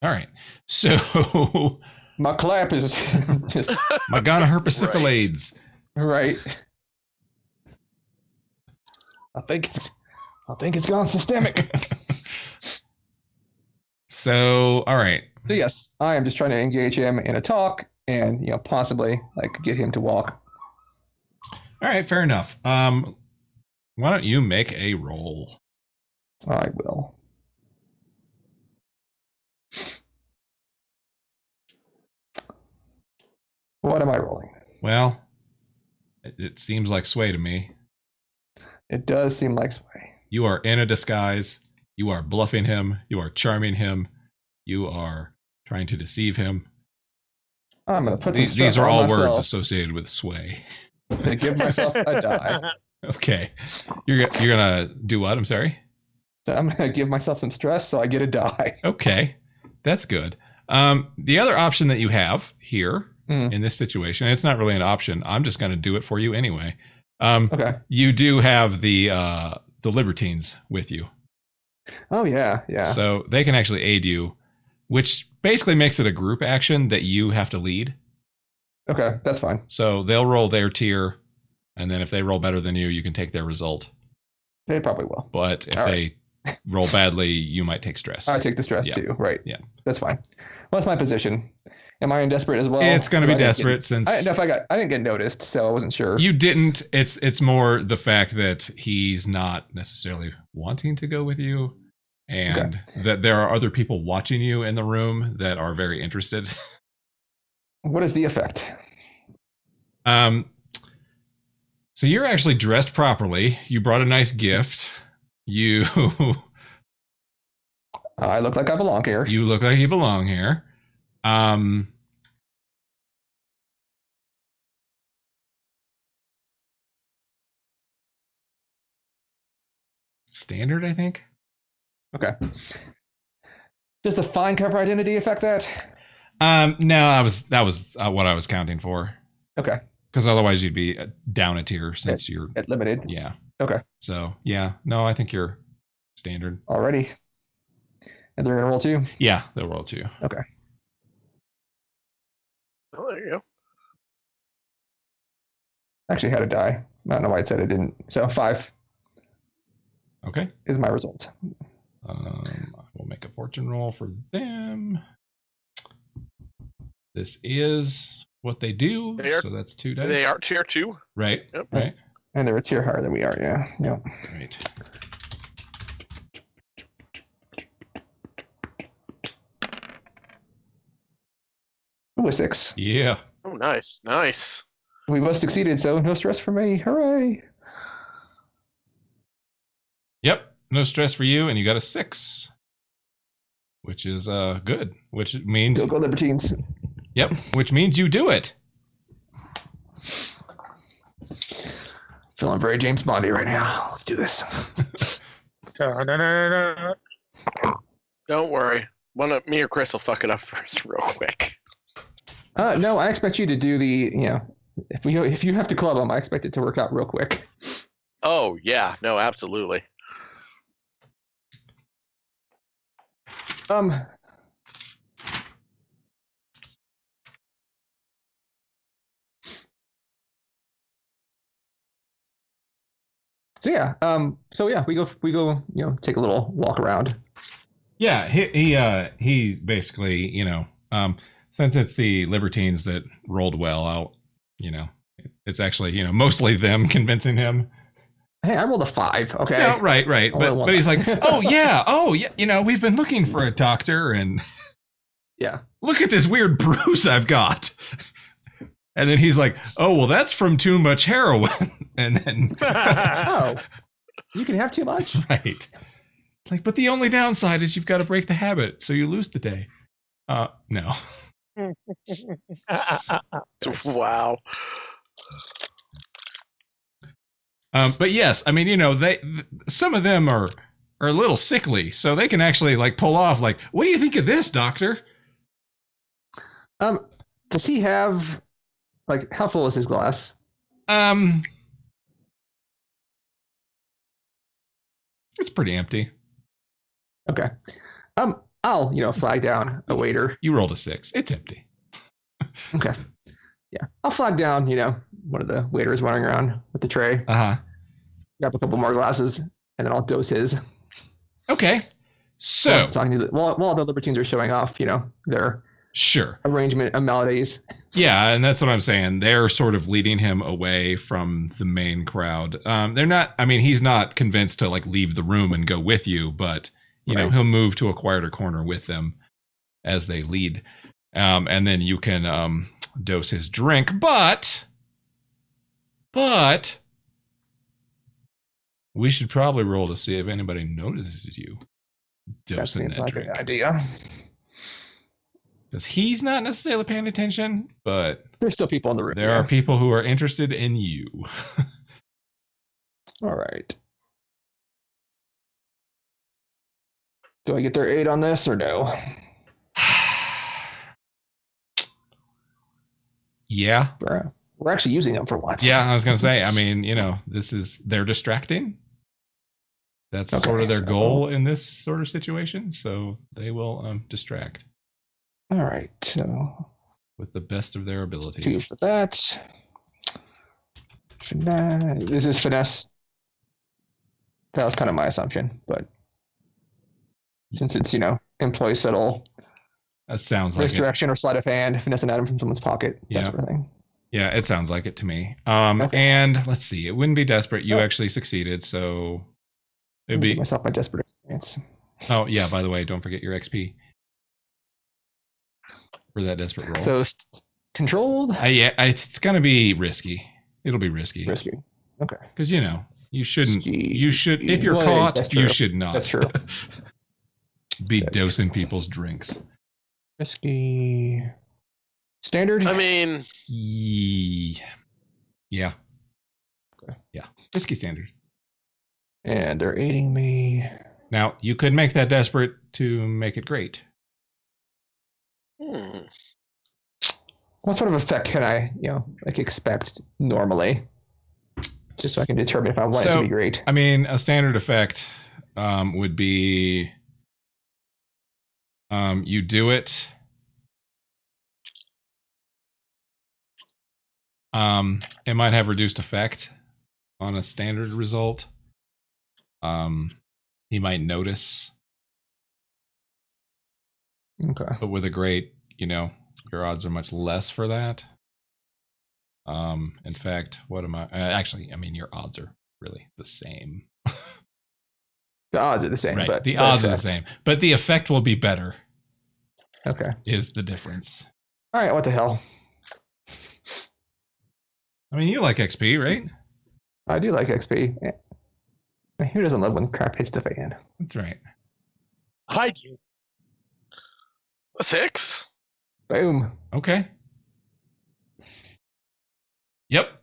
All right. So
My clap is just
my gonorrhea
right. I think it's gone systemic.
So, all right.
So yes, I am just trying to engage him in a talk and possibly like get him to walk.
All right, fair enough. Why don't you make a roll?
I will. What am I rolling?
Well, it seems like sway to me.
It does seem like sway.
You are in a disguise. You are bluffing him. You are charming him. You are trying to deceive him.
I'm gonna put some
These
stress
are
on
all
myself
words associated with sway.
to give myself a die.
Okay. You're gonna do what? I'm sorry.
So I'm gonna give myself some stress so I get a die.
Okay. That's good. The other option that you have here in this situation, it's not really an option. I'm just going to do it for you anyway.
Okay.
You do have the Libertines with you.
Oh yeah.
So they can actually aid you, which basically makes it a group action that you have to lead.
Okay, that's fine.
So they'll roll their tier, and then if they roll better than you, you can take their result.
They probably will.
But if
All
they roll badly, you might take stress.
I take the stress
Yeah.
too. Right.
Yeah.
That's fine. What's my position? Am I in desperate as well?
It's going to be
I didn't
desperate since
I didn't know if I didn't get noticed, so I wasn't sure.
you didn't. It's more the fact that he's not necessarily wanting to go with you, and that there are other people watching you in the room that are very interested.
What is the effect?
So you're actually dressed properly. You brought a nice gift. You
I look like I belong here.
you look like you belong here. Standard, I think.
Okay. Does the fine cover identity affect that?
No, that was what I was counting for.
Okay.
Because otherwise you'd be down a tier since you're
At limited.
yeah.
Okay.
So yeah, no, I think you're standard.
Alrighty. And they're gonna roll 2?
Yeah, they'll roll 2.
Okay.
Oh, there you go.
Actually had a die. I don't know why it said it didn't. So 5
Okay.
is my result.
We'll make a fortune roll for them. This is what they do. So that's 2 dice.
They are tier 2.
Right.
Yep.
Right.
And they're a tier higher than we are, yeah. Yep.
Right.
Ooh, a 6.
Yeah.
Oh, nice. Nice.
We both succeeded, so no stress for me. Hooray.
Yep. No stress for you, and you got a 6, which is good. Which means
Go Libertines.
yep. Which means you do it.
Feeling very James Bondy right now. Let's do this.
Don't worry. Me or Chris will fuck it up first, real quick.
No, I expect you to do the, if you have to club them, I expect it to work out real quick.
Oh yeah, no, absolutely.
So yeah, we go, take a little walk around.
Yeah, he basically, since it's the Libertines that rolled well out, it's actually, mostly them convincing him.
Hey, I rolled a 5. Okay.
Yeah, right. But he's like, oh yeah, we've been looking for a doctor, and
yeah,
look at this weird bruise I've got. And then he's like, "Oh, well, that's from too much heroin." And then,
Oh, you can have too much.
right. Like, but the only downside is you've got to break the habit, so you lose the day. No.
Wow.
But yes, I mean, some of them are a little sickly, so they can actually like pull off like, "What do you think of this, doctor?"
Does he have like how full is his glass?
It's pretty empty.
Okay. I'll flag down a waiter.
You rolled a 6. It's empty.
Okay. Yeah. I'll flag down, one of the waiters running around with the tray.
Uh-huh.
Grab a couple more glasses, and then I'll dose his.
Okay. So
while the libertines are showing off, their
sure
arrangement of melodies.
Yeah, and that's what I'm saying. They're sort of leading him away from the main crowd. They're not. I mean, he's not convinced to like leave the room and go with you, but
Right.
he'll move to a quieter corner with them as they lead, and then you can dose his drink. But we should probably roll to see if anybody notices you dosing that drink.
An idea.
Because he's not necessarily paying attention, but
There's still people in the room.
there are people who are interested in you.
All right. Do I get their 8 on this or no?
Yeah.
We're actually using them for once.
Yeah, I was going to say, I mean, they're distracting. That's
Okay,
sort of their
so-
goal in this sort of situation. So they will distract
All right. So
with the best of their
2
ability.
for that. Finesse. This is finesse. That was kind of my assumption, but since it's, employee subtle,
That sounds like
race
it.
direction or sleight of hand, finesse an item from someone's pocket, that
Yeah.
sort of thing.
Yeah, it sounds like it to me.
Okay.
And let's see, it wouldn't be desperate. You
Oh.
actually succeeded, so it'd
Let me give
be.
myself my desperate experience.
Oh yeah, by the way, don't forget your XP for that desperate roll.
So controlled,
It's gonna be risky. It'll be risky
risky. Okay.
because you shouldn't.
Risky.
You should, if you're
Well,
caught,
that's
you
true.
should not.
That's true.
Be
That's
dosing people's drinks.
Risky. Standard.
I mean,
Yeah.
Okay.
Yeah. Risky standard.
And they're aiding me.
Now you could make that desperate to make it great.
hmm.
What sort of effect can I, expect normally? Just so I can determine if I want it to be great.
I mean, a standard effect would be you do it. It might have reduced effect on a standard result. He might notice,
Okay.
but with a great, your odds are much less for that. In fact, what am I? Actually, I mean, your odds are really the same.
The odds are the same,
Right.
but
The odds are the
effect-
same, but the effect will be better.
Okay.
Is the difference?
All right. What the hell?
I mean, you like XP, right?
I do like XP. Who doesn't love when crap hits the fan?
That's right.
I do.
A 6?
Boom.
Okay. Yep.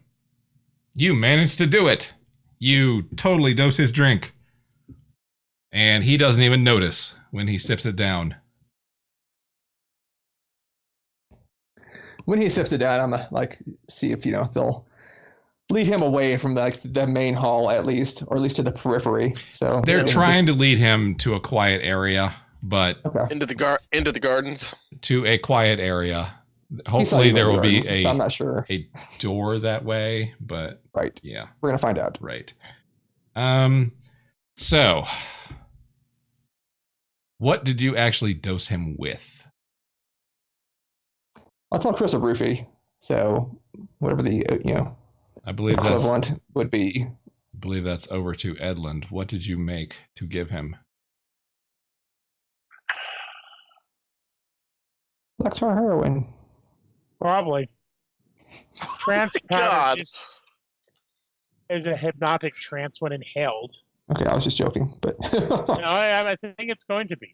You managed to do it. You totally dose his drink. And he doesn't even notice when he sips it down.
When he sips it down, I'm gonna see if they'll lead him away from the main hall at least, or at least to the periphery. So
They're trying to lead him to a quiet area, but
Okay.
Into the gardens?
to a quiet area.
He's not
Hopefully
even
there
in
will
the
be
gardens, so I'm not sure.
a door that way, but
Right.
yeah,
We're gonna find out.
right. So what did you actually dose him with?
I'll tell Chris a roofie. So whatever the
I believe
equivalent would be.
that's over to Edland. What did you make to give him?
Lexar heroin.
Probably. Trance
God.
powder is a hypnotic trance when inhaled.
Okay, I was just joking, but
No, I think it's going to be.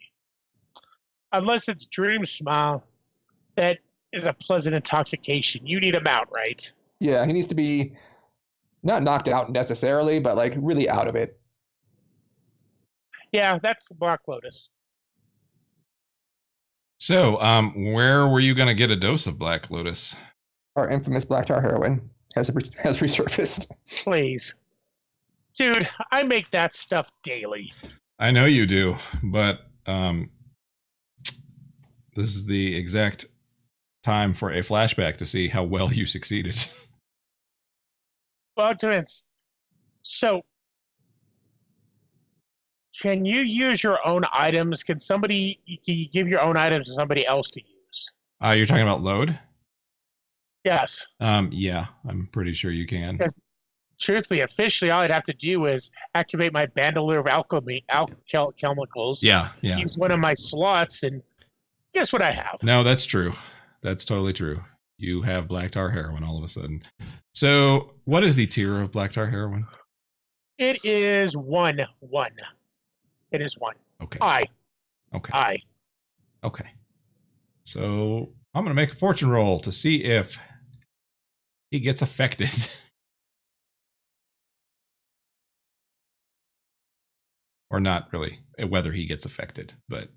Unless it's dream smile, that is a pleasant intoxication. You need him out, right?
yeah, he needs to be not knocked out necessarily, but like really out of it.
Yeah, that's the Black Lotus.
So, where were you going to get a dose of Black Lotus?
Our infamous black tar heroin has resurfaced.
Please. Dude, I make that stuff daily.
I know you do, but this is the exact time for a flashback to see how well you succeeded.
Well, so can you use your own items? Can you give your own items to somebody else to use?
You're talking about load?
Yes.
Yeah, I'm pretty sure you can.
Yes. Truthfully, officially, all I'd have to do is activate my bandolier of chemicals.
Yeah.
Use one of my slots, and guess what I have?
No, that's true. That's totally true. You have black tar heroin all of a sudden. So, what is the tier of black tar heroin?
It is 1-1. It is 1.
Okay.
I.
Okay. So, I'm going to make a fortune roll to see if he gets affected. Or not really, whether he gets affected, but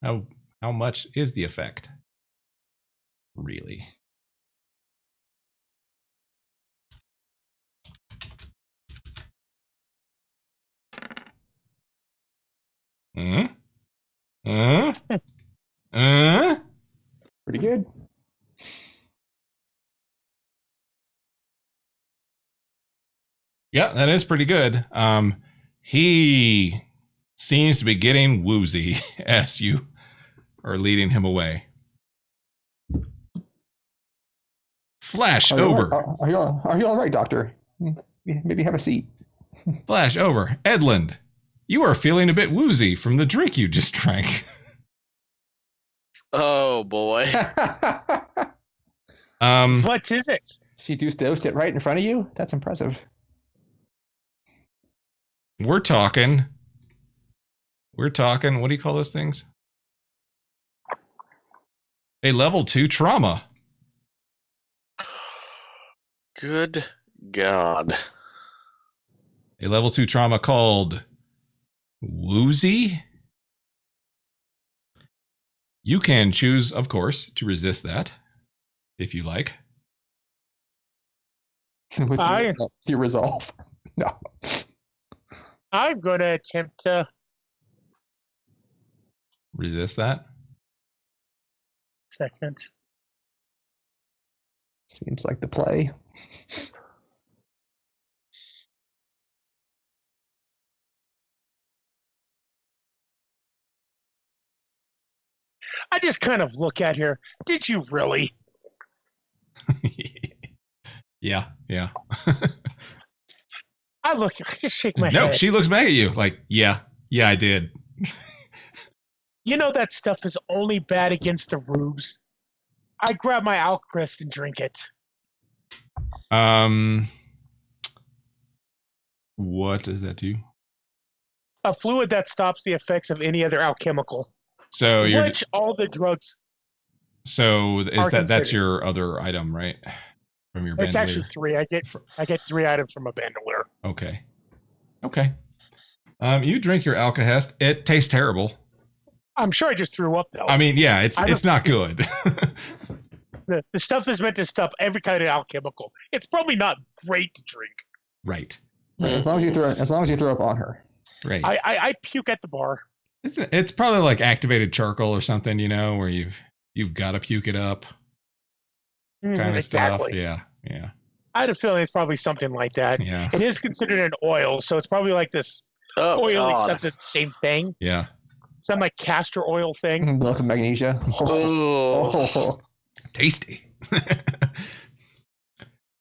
how much is the effect? Really?
Pretty good.
Yeah, that is pretty good. He seems to be getting woozy as you are leading him away. Flash over.
Are you all right, Doctor? Maybe have a seat.
Flash over. Edlund, you are feeling a bit woozy from the drink you just drank.
Oh boy.
What is it?
She dosed it right in front of you? That's impressive.
We're talking. What do you call those things? A level 2 trauma.
Good God.
A level 2 trauma called Woozy. You can choose, of course, to resist that if you like.
What's your resolve? No.
I'm going to attempt to
Resist that.
second.
Seems like the play.
I just kind of look at her. Did you really?
Yeah.
I just shake my
No,
head.
she looks back at you like, yeah, I did.
You know that stuff is only bad against the rubes. I grab my Alcrest and drink it.
What does that do?
A fluid that stops the effects of any other alchemical.
So
Which all the drugs.
So is that's
considered.
your other item, right? From your
It's
bandolier.
actually 3. I get 3 items from a bandolier.
Okay. You drink your Alcahest. It tastes terrible.
I'm sure I just threw up though.
I mean, yeah, it's not good.
The stuff is meant to stop every kind of alchemical. It's probably not great to drink.
Right.
As long as you throw up on her.
Right.
I puke at the bar.
It's probably like activated charcoal or something, where you've got to puke it up kind of
Exactly.
stuff. Yeah.
I had a feeling it's probably something like that.
Yeah.
It is considered an oil, so it's probably like this oily substance, same thing.
Yeah.
Some like castor oil thing.
Milk of magnesia.
Oh.
Tasty.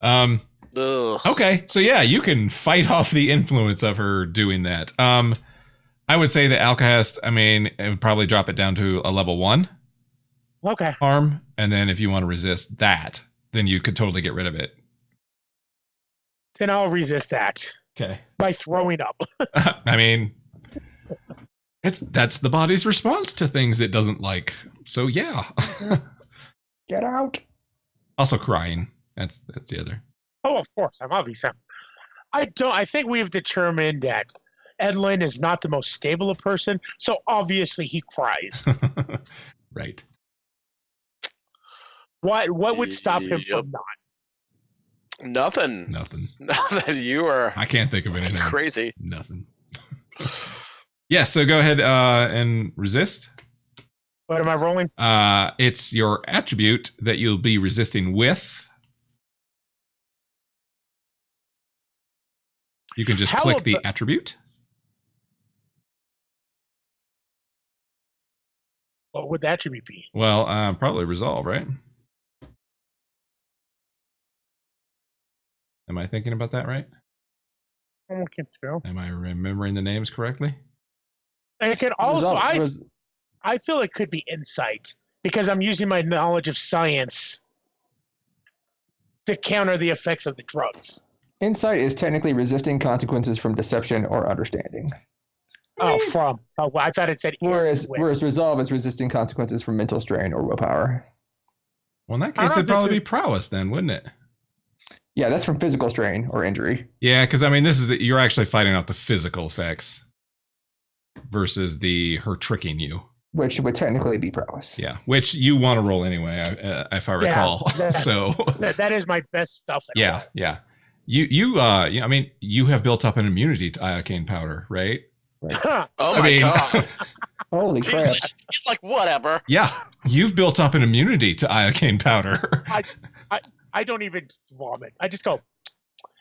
Ugh.
Okay, so yeah, you can fight off the influence of her doing that. I would say the Alcahest, it would probably drop it down to a level 1
Okay.
harm, and then if you want to resist that, then you could totally get rid of it.
Then I'll resist that
Okay.
by throwing up.
I mean, that's the body's response to things it doesn't like. So yeah.
Get out.
Also crying. That's the other.
Oh, of course. I'm obviously. I think we've determined that Edlin is not the most stable a person, so obviously he cries.
Right.
What would stop him
Yep.
from not?
Nothing.
Nothing.
Nothing. You are
I can't think of anything.
crazy.
Nothing. Yeah, so go ahead and resist.
What am I rolling?
It's your attribute that you'll be resisting with. You can just
How
click the
about-
attribute.
What would the attribute be?
Well, probably resolve, right? Am I thinking about that right?
I'm looking through.
Am I remembering the names correctly?
And it can also,
Result-
I feel it could be insight because I'm using my knowledge of science to counter the effects of the drugs.
Insight is technically resisting consequences from deception or understanding.
Oh, I thought it said.
Whereas
with.
resolve is resisting consequences from mental strain or willpower.
Well, in that
I
case,
don't
it'd
know if
probably
this
be prowess then, wouldn't it?
Yeah, that's from physical strain or injury.
Yeah, because I mean, you're actually fighting out the physical effects versus her tricking you.
Which would technically be prowess.
Yeah, which you want to roll anyway, if I recall.
that-
So
that is my best stuff. that I
yeah,
roll.
yeah. I mean, you have built up an immunity to iocane powder, right?
Oh
I
my
mean,
god.
Holy
He's
crap.
like, he's like, whatever.
yeah, you've built up an immunity to iocane powder.
I don't even vomit. I just go.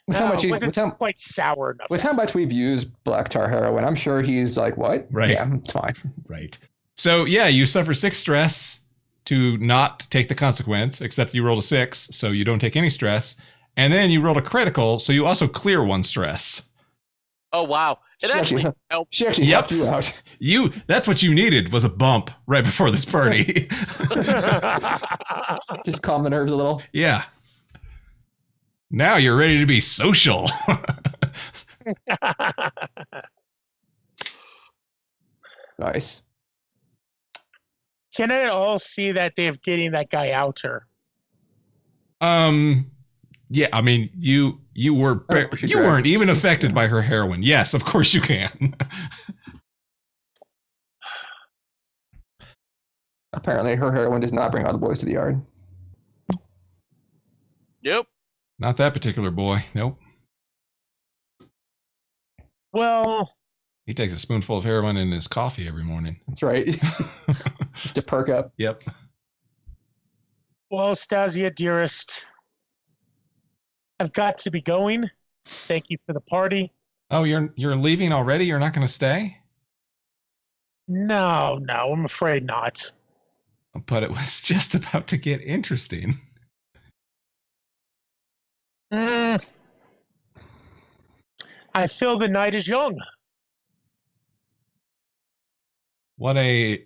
With how
"No,
much
it wasn't
with how,
quite sour enough.
with how much we've used black tar heroin, I'm sure he's like, what?
Right.
Yeah, it's fine.
Right. So yeah, you suffer 6 stress to not take the consequence, except you rolled a 6, so you don't take any stress. And then you rolled a critical, so you also clear 1 stress.
Oh wow. It
She
actually
actually-
helped.
She actually
Yep.
helped you out.
That's what you needed, was a bump right before this party.
Just calm the nerves a little.
Yeah. Now you're ready to be social.
Nice.
Can I all see that they're getting that guy out or?
Yeah, I mean, you were
Oh, she
you
dragged-
weren't even affected by her heroin. Yes, of course you can.
Apparently, her heroin does not bring all the boys to the yard.
Yep.
Not that particular boy. Nope.
Well,
He takes a spoonful of heroin in his coffee every morning.
That's right. Just to perk up.
Yep.
well, Stasia, dearest, I've got to be going. Thank you for the party.
Oh, you're leaving already? You're not going to stay?
No, I'm afraid not.
But it was just about to get interesting.
I feel the night is young.
What an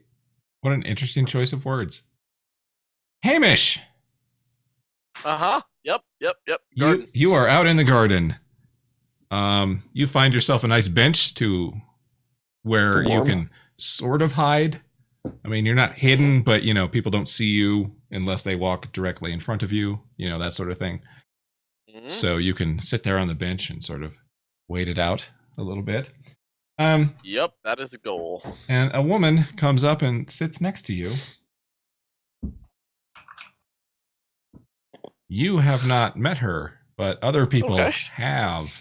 interesting choice of words. Hamish,
Uh-huh. Yep.
you are out in the garden. You find yourself a nice bench where
To
you
warm.
can sort of hide. I mean, you're not hidden, but people don't see you unless they walk directly in front of you, that sort of thing.
Mhm.
So you can sit there on the bench and sort of wait it out a little bit.
Yep, that is a goal.
And a woman comes up and sits next to you. You have not met her, but other people
Okay.
have.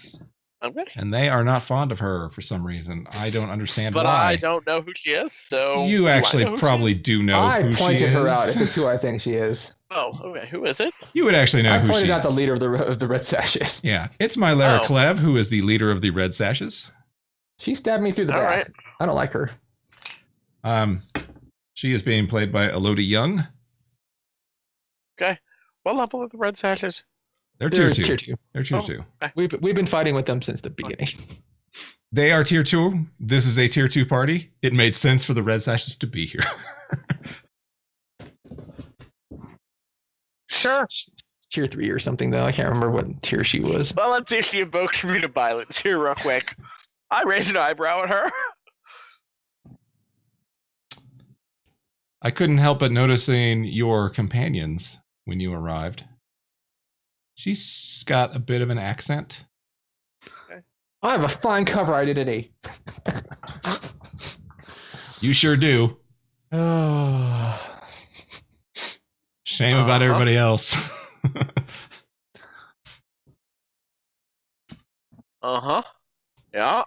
Okay.
And they are not fond of her for some reason. I don't understand
But
why.
I don't know who she is, so
You
do I
actually
know who she
probably
is?
do know
I
who she
pointed her
is.
out if it's who I think she is.
Oh, okay. Who is it?
You would actually know
I
who
pointed
she
out
is.
the leader of the Red Sashes.
Yeah, it's my Lara
Oh.
Clev, who is the leader of the Red Sashes.
She stabbed me through the
All
back.
right.
I don't like her.
She is being played by Elodie Young.
What level are the Red Sashes?
They're tier
They're
2.
tier 2.
They're tier
Oh.
2.
We've been fighting with them since the beginning.
They are tier 2. This is a tier 2 party. It made sense for the Red Sashes to be here.
Sure.
tier 3 or something, though. I can't remember what tier she was.
Well, let's see if she invokes me to violence here real quick. I raised an eyebrow at her.
I couldn't help but noticing your companions when you arrived. She's got a bit of an accent.
I have a fine cover identity.
You sure do.
Oh.
Shame about everybody else.
Yeah.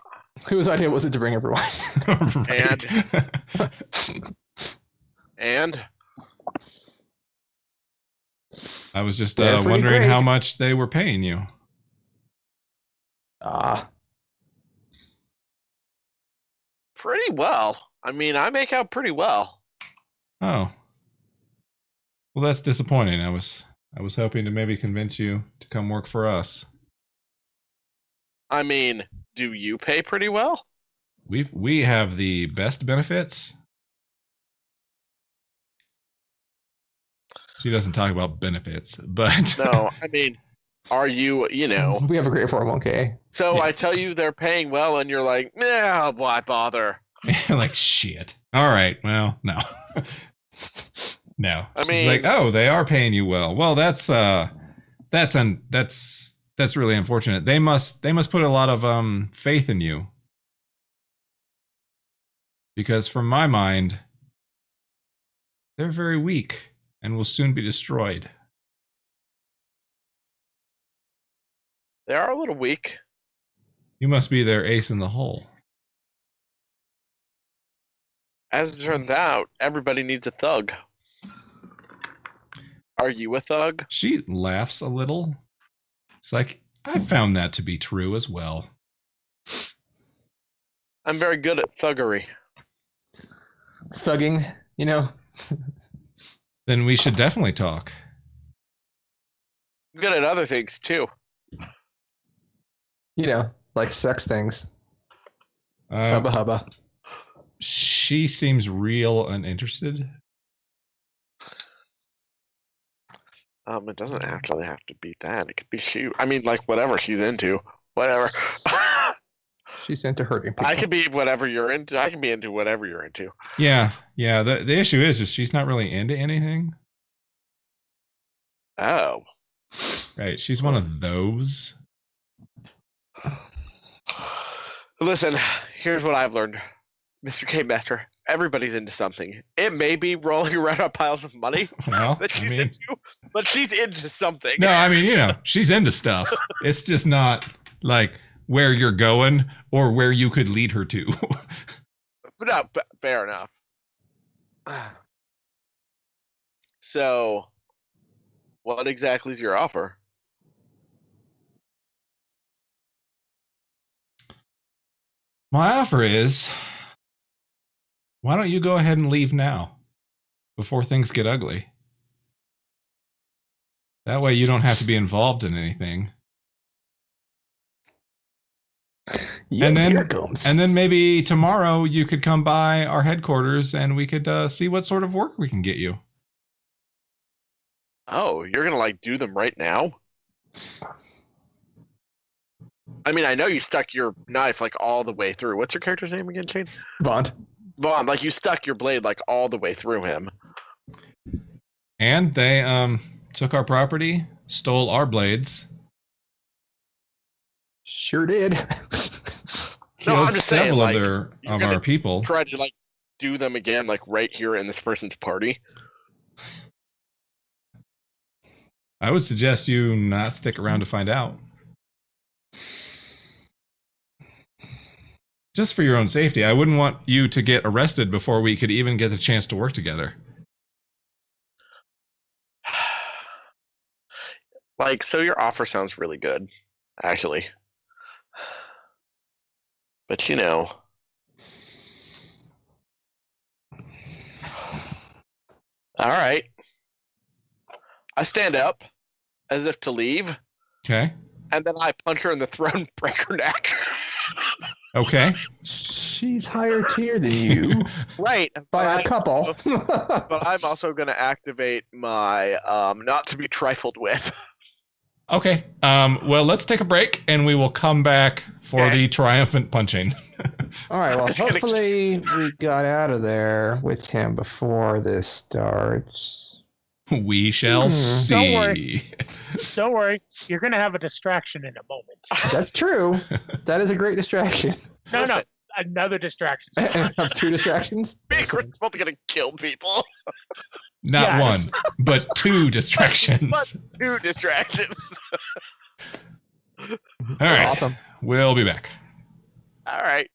Whose idea was it to bring everyone?
Right.
And
I was just
They're pretty
wondering
great.
how much they were paying you.
pretty well. I mean, I make out pretty well.
Oh. Well, that's disappointing. I was hoping to maybe convince you to come work for us.
I mean, do you pay pretty well?
We have the best benefits. She doesn't talk about benefits, but
No, I mean, are you,
We have a great 401k.
so
Yeah.
I tell you they're paying well and you're like, yeah, why bother?
like shit. All right, well, no. No.
I
She's
mean-
like, "Oh, they are paying you well." Well, that's really unfortunate. They must put a lot of faith in you. Because from my mind, they're very weak and will soon be destroyed.
They are a little weak.
You must be their ace in the hole.
As it turns out, everybody needs a thug. Are you a thug?
She laughs a little. It's like, I found that to be true as well.
I'm very good at thuggery.
Thugging,
Then we should definitely talk.
I'm good at other things too.
like sex things.
Uh,
Hubba hubba.
she seems real uninterested.
It doesn't actually have to be that. It could be shoot. I mean, like whatever she's into. Whatever.
She's into hurting people.
I could be whatever you're into. I can be into whatever you're into.
Yeah. The issue is just she's not really into anything.
Oh.
Right. She's one of those.
Listen, here's what I've learned, Mr. Game Master. Everybody's into something. It may be rolling around on piles of money
Well,
that
I
she's
mean,
into, but she's into something.
no, I mean, she's into stuff. It's just not like where you're going or where you could lead her to.
But no, fair enough. So, what exactly is your offer?
My offer is, why don't you go ahead and leave now before things get ugly? That way you don't have to be involved in anything.
Yeah,
and then-
here it comes.
And then maybe tomorrow you could come by our headquarters and we could see what sort of work we can get you.
Oh, you're gonna like do them right now? I mean, I know you stuck your knife like all the way through. What's your character's name again, Shane?
Bond.
Vaughn, like you stuck your blade like all the way through him.
And they took our property, stole our blades,
Sure did.
killed
I'm just saying,
several
like,
of
you're
our
gonna
people.
Try to like do them again, like right here in this person's party.
I would suggest you not stick around to find out. Just for your own safety. I wouldn't want you to get arrested before we could even get the chance to work together.
Like, so your offer sounds really good, actually. But all right. I stand up as if to leave,
Okay.
and then I punch her in the throat and break her neck.
Okay.
She's higher tier than you
Right.
by a couple.
But I'm also going to activate my not to be trifled with.
Okay. Well, let's take a break, and we will come back for
Okay.
the triumphant punching.
All right. Well,
just gonna-
hopefully we got out of there with him before this starts.
We shall see.
Don't worry. Don't worry. You're going to have a distraction in a moment.
That's true. That is a great distraction.
No,
Listen,
another distraction.
Of 2 distractions.
me and Chris are both gonna kill people.
Not
Yes.
one, but 2 distractions.
But 2 distractions.
All right.
Awesome.
We'll be back.